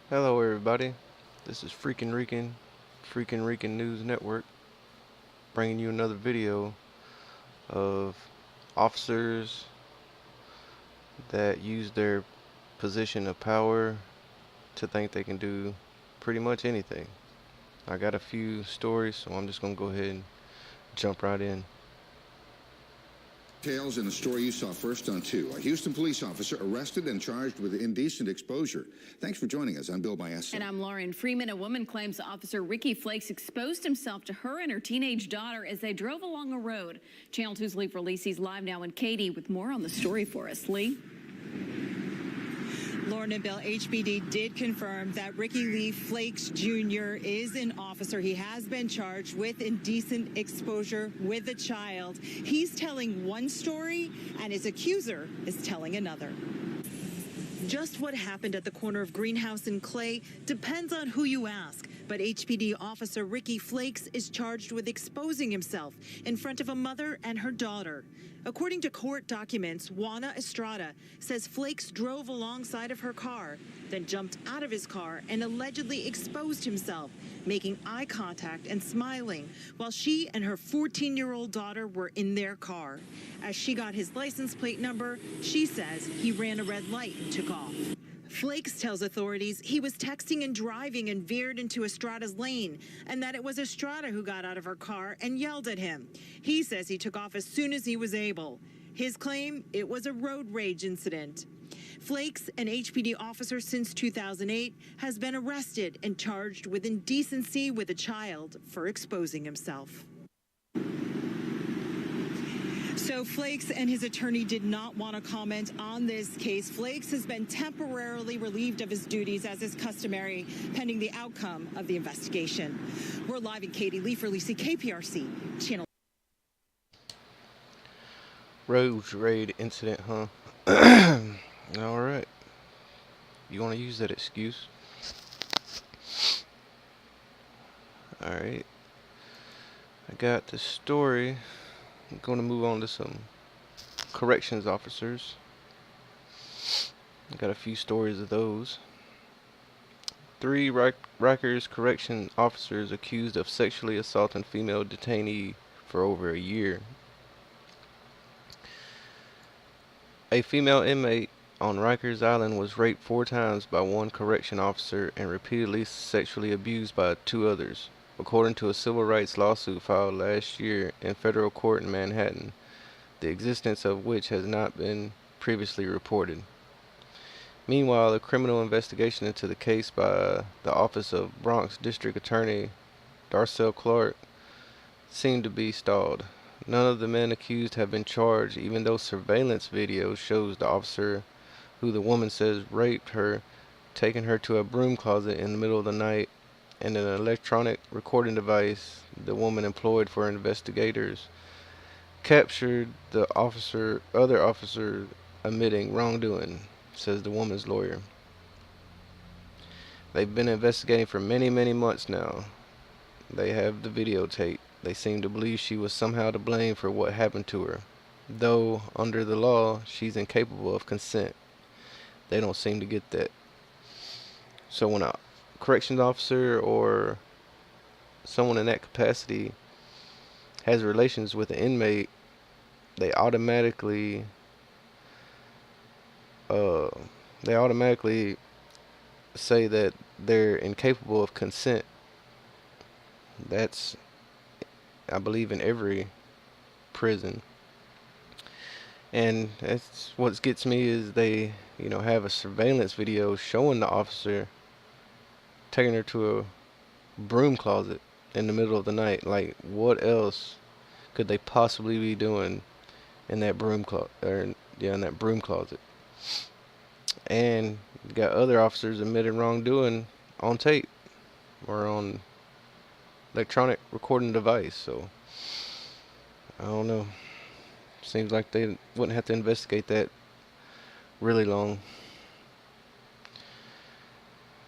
Hello, everybody. This is Freaking Rican News Network, bringing you another video of officers that use their position of power to think they can do pretty much anything. I got a few stories, so I'm just gonna go ahead and jump right in. Details in the story you saw first on 2. A Houston police officer arrested and charged with indecent exposure. Thanks for joining us. I'm Bill Biasson. And I'm Lauren Freeman. A woman claims Officer Ricky Flakes exposed himself to her and her teenage daughter as they drove along a road. Channel 2's Lee Verlies live now in Katy with more on the story for us. Lee? Lauren and Bill, HPD did confirm that Ricky Lee Flakes Jr. is an officer. He has been charged with indecent exposure with a child. He's telling one story, and his accuser is telling another. Just what happened at the corner of Greenhouse and Clay depends on who you ask. But HPD officer Ricky Flakes is charged with exposing himself in front of a mother and her daughter. According to court documents, Juana Estrada says Flakes drove alongside of her car, then jumped out of his car and allegedly exposed himself, making eye contact and smiling while she and her 14-year-old daughter were in their car. As she got his license plate number, she says he ran a red light and took off. Flakes tells authorities he was texting and driving and veered into Estrada's lane, and that it was Estrada who got out of her car and yelled at him. He says he took off as soon as he was able. His claim, it was a road rage incident. Flakes, an HPD officer since 2008, has been arrested and charged with indecency with a child for exposing himself. So Flakes and his attorney did not want to comment on this case. Flakes has been temporarily relieved of his duties as is customary, pending the outcome of the investigation. We're live in Katy. Lee Verlies, KPRC, Channel. Road raid incident, huh? Alright. You want to use that excuse? Alright. I got the story. I'm going to move on to some corrections officers. I got a few stories of those. 3 Rikers correction officers accused of sexually assaulting female detainee for over a year. A female inmate on Rikers Island was raped 4 times by one correction officer and repeatedly sexually abused by 2 others, according to a civil rights lawsuit filed last year in federal court in Manhattan, the existence of which has not been previously reported. Meanwhile, a criminal investigation into the case by the Office of Bronx District Attorney Darcel Clark seemed to be stalled. None of the men accused have been charged, even though surveillance video shows the officer, who the woman says raped her, taking her to a broom closet in the middle of the night, and an electronic recording device the woman employed for investigators captured the other officer admitting wrongdoing, says the woman's lawyer. They've been investigating for many, many months now. They have the videotape. They seem to believe she was somehow to blame for what happened to her, though under the law she's incapable of consent. They don't seem to get that. So when a corrections officer or someone in that capacity has relations with an inmate, they automatically uh, say that they're incapable of consent. That's, I believe, in every prison. And that's what gets me is they, have a surveillance video showing the officer taking her to a broom closet in the middle of the night. Like, what else could they possibly be doing in that broom closet? And you got other officers admitting wrongdoing on tape or on electronic recording device. So I don't know. Seems like they wouldn't have to investigate that really long.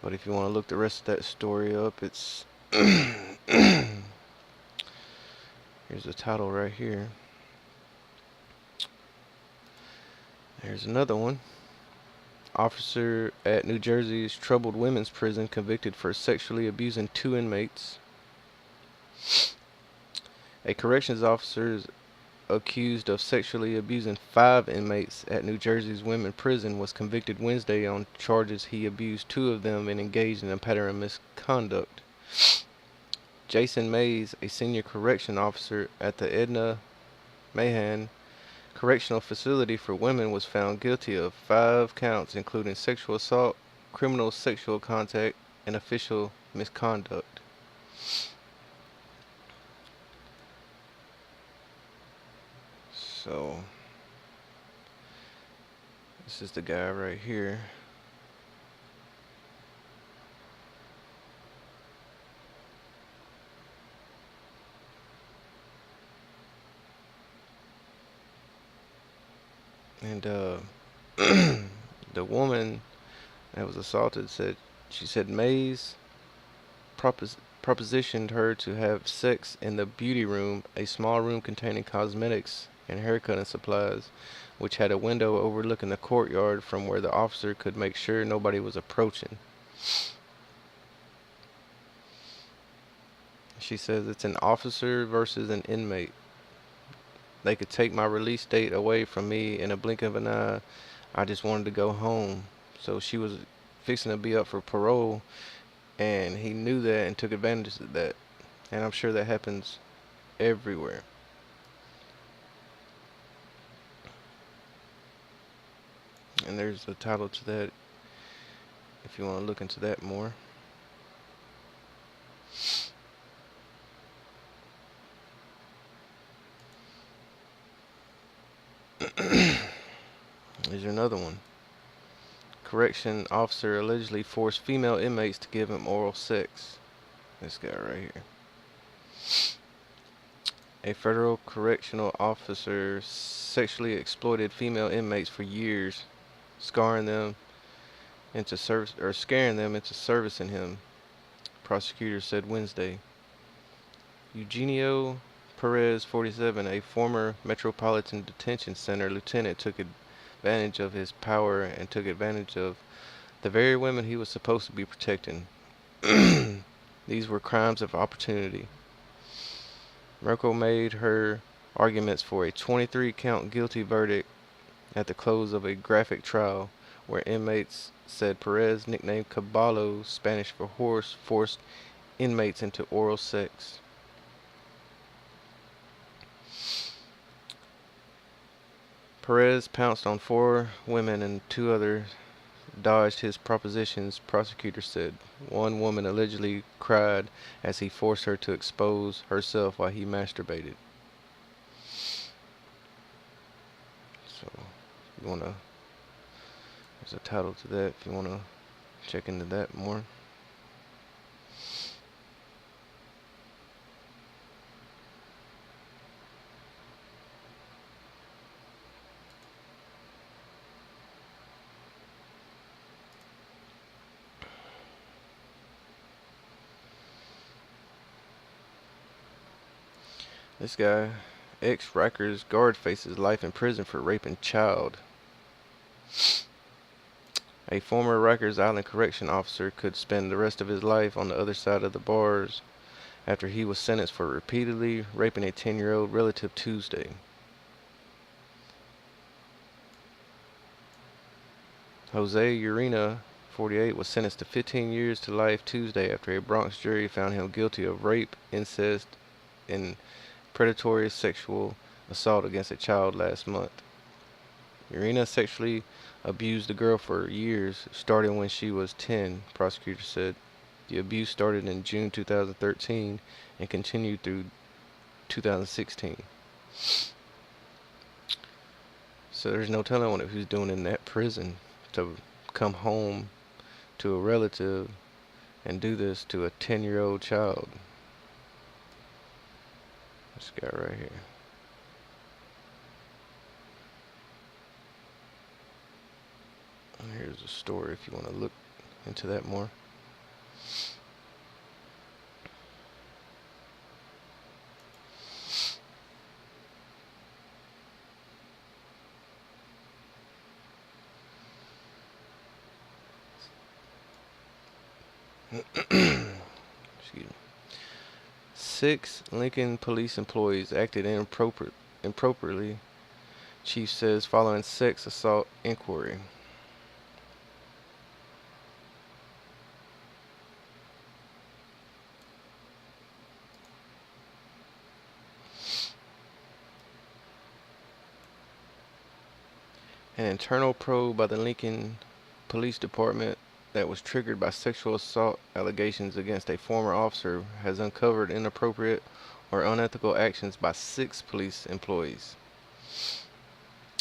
But if you want to look the rest of that story up, it's here's the title right here. There's another one. Officer at New Jersey's troubled women's prison convicted for sexually abusing 2 inmates. A corrections officer is accused of sexually abusing 5 inmates at New Jersey's women's prison was convicted Wednesday on charges he abused 2 of them and engaged in a pattern of misconduct. Jason Mays, a senior correction officer at the Edna Mahan Correctional Facility for Women, was found guilty of 5 counts, including sexual assault, criminal sexual contact, and official misconduct. So, this is the guy right here. And the woman that was assaulted said Mays propositioned her to have sex in the beauty room, a small room containing cosmetics and haircutting supplies, which had a window overlooking the courtyard from where the officer could make sure nobody was approaching. She says it's an officer versus an inmate. They could take my release date away from me in a blink of an eye. I just wanted to go home. So she was fixing to be up for parole, and he knew that and took advantage of that. And I'm sure that happens everywhere. And there's the title to that if you want to look into that more. Here's another one. Correction officer allegedly forced female inmates to give him oral sex. This guy right here. A federal correctional officer sexually exploited female inmates for years, scaring them into servicing him, prosecutors said Wednesday. Eugenio Perez, 47, a former Metropolitan Detention Center lieutenant, took advantage of his power and took advantage of the very women he was supposed to be protecting. These were crimes of opportunity. Merkel made her arguments for a 23-count guilty verdict at the close of a graphic trial where inmates said Perez, nicknamed Caballo, Spanish for horse, forced inmates into oral sex. Perez pounced on 4 women and 2 others dodged his propositions, prosecutors said. One woman allegedly cried as he forced her to expose herself while he masturbated. So, there's a title to that if you want to check into that more. This guy, ex-Rikers guard, faces life in prison for raping child. A former Rikers Island correction officer could spend the rest of his life on the other side of the bars after he was sentenced for repeatedly raping a 10-year-old relative Tuesday. Jose Urena, 48, was sentenced to 15 years to life Tuesday after a Bronx jury found him guilty of rape, incest, and predatory sexual assault against a child last month. Urena sexually abused the girl for years, starting when she was 10, prosecutors said. The abuse started in June 2013 and continued through 2016. So there's no telling what he was doing in that prison to come home to a relative and do this to a 10-year-old child. This guy right here. And here's a story if you want to look into that more. Excuse me. 6 Lincoln police employees acted improperly, chief says, following sex assault inquiry. An internal probe by the Lincoln Police Department that was triggered by sexual assault allegations against a former officer has uncovered inappropriate or unethical actions by 6 police employees.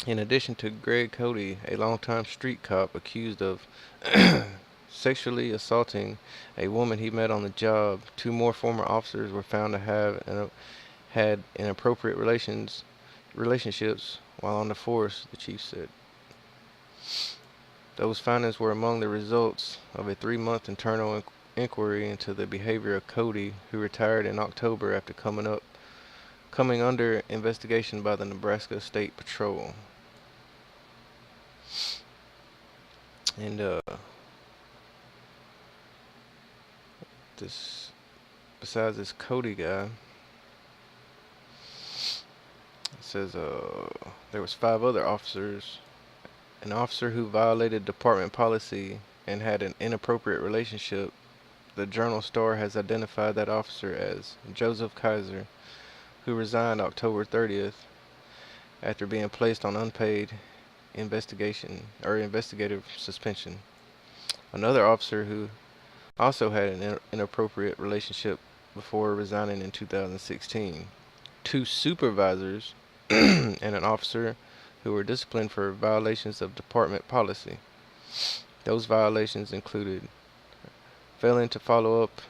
In addition to Greg Cody, a longtime street cop accused of sexually assaulting a woman he met on the job, 2 more former officers were found to have had inappropriate relationships while on the force, the chief said. Those findings were among the results of a 3-month internal inquiry into the behavior of Cody, who retired in October after coming under investigation by the Nebraska State Patrol. And besides this Cody guy, it says there was 5 other officers. An officer who violated department policy and had an inappropriate relationship. The Journal Star has identified that officer as Joseph Kaiser, who resigned October 30th after being placed on unpaid investigative suspension. Another officer who also had an inappropriate relationship before resigning in 2016. 2 supervisors and an officer who were disciplined for violations of department policy. Those violations included failing to follow up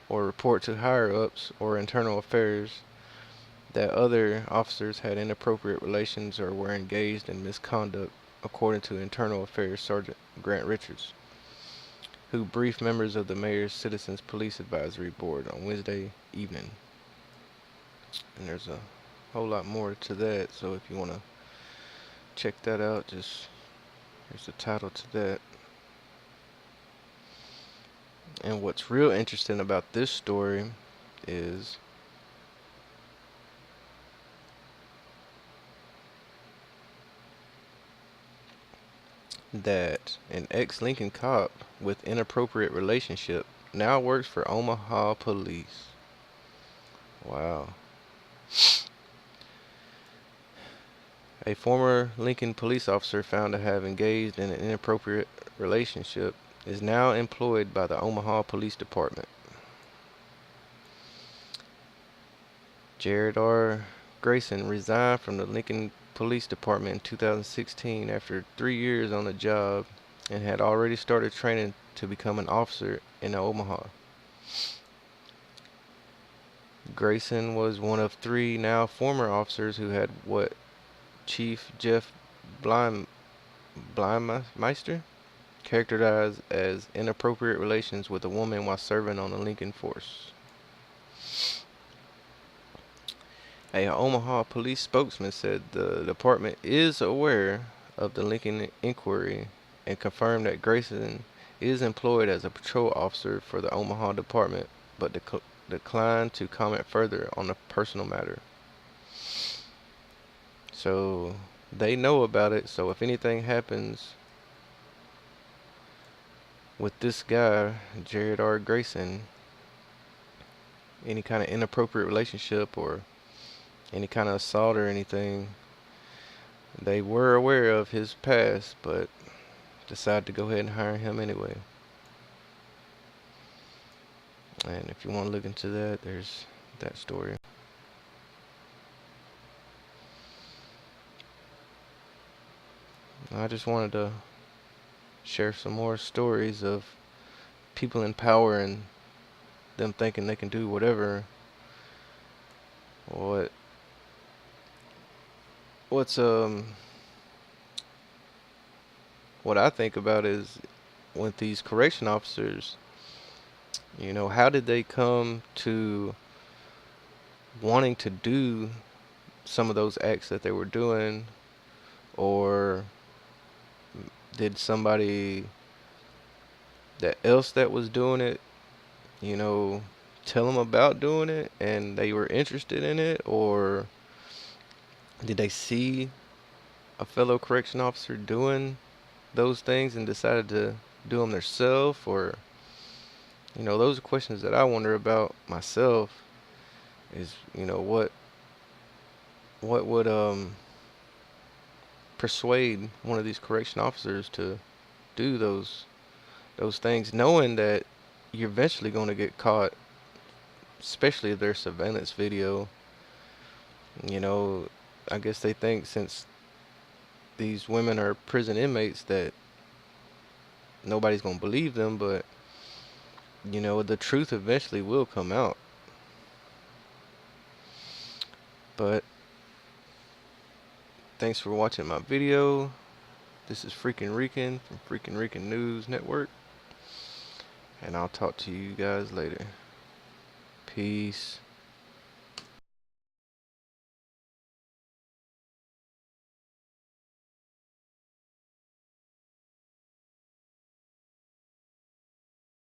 or report to higher-ups or internal affairs that other officers had inappropriate relations or were engaged in misconduct, according to Internal Affairs Sergeant Grant Richards, who briefed members of the Mayor's Citizens Police Advisory Board on Wednesday evening. And there's a whole lot more to that, so if you want to check that out, here's the title to that. And what's real interesting about this story is that an ex-Lincoln cop with inappropriate relationship now works for Omaha Police. Wow. A former Lincoln police officer found to have engaged in an inappropriate relationship is now employed by the Omaha Police Department. Jared R. Grayson resigned from the Lincoln Police Department in 2016 after 3 years on the job and had already started training to become an officer in Omaha. Grayson was one of 3 now former officers who had what Chief Jeff Blimeister characterized as inappropriate relations with a woman while serving on the Lincoln force. A Omaha police spokesman said the department is aware of the Lincoln inquiry and confirmed that Grayson is employed as a patrol officer for the Omaha department, but declined to comment further on the personal matter. So they know about it, so if anything happens with this guy, Jared R. Grayson, any kind of inappropriate relationship or any kind of assault or anything, they were aware of his past, but decided to go ahead and hire him anyway. And if you want to look into that, there's that story. I just wanted to share some more stories of people in power and them thinking they can do whatever. What's what I think about is with these correction officers, how did they come to wanting to do some of those acts that they were doing, or did somebody that was doing it you know, tell them about doing it and they were interested in it, or did they see a fellow correction officer doing those things and decided to do them themselves? Or, those are questions that I wonder about myself. Is, what would persuade one of these correction officers to do those things, knowing that you're eventually going to get caught, especially if there's surveillance video. You know, I guess they think since these women are prison inmates that nobody's going to believe them, but the truth eventually will come out. But thanks for watching my video. This is Freakin' Rican from Freakin' Rican News Network, and I'll talk to you guys later. Peace.